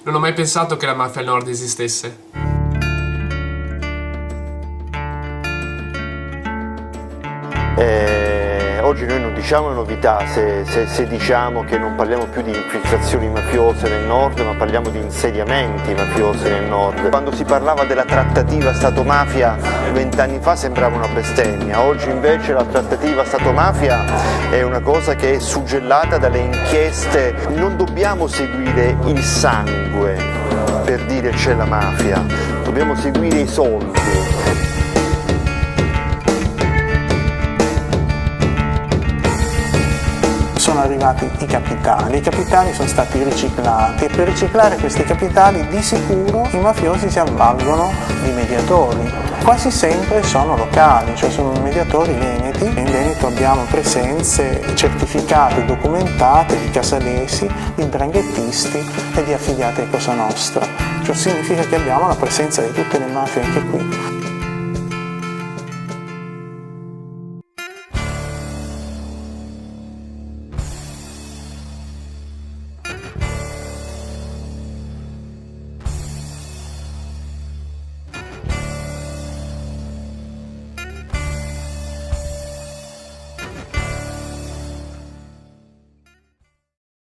Non ho mai pensato che la mafia al nord esistesse. Oggi noi non diciamo novità se diciamo che non parliamo più di infiltrazioni mafiose nel nord, ma parliamo di insediamenti mafiosi nel nord. Quando si parlava della trattativa Stato-mafia 20 anni fa sembrava una bestemmia, oggi invece la trattativa Stato-mafia è una cosa che è suggellata dalle inchieste. Non dobbiamo seguire il sangue per dire c'è la mafia, dobbiamo seguire i soldi. Sono arrivati i capitali sono stati riciclati e per riciclare questi capitali di sicuro i mafiosi si avvalgono di mediatori. Quasi sempre sono locali, cioè sono mediatori veneti. In Veneto abbiamo presenze certificate, documentate di casalesi, di 'ndranghettisti e di affiliati a Cosa Nostra. Ciò significa che abbiamo la presenza di tutte le mafie anche qui.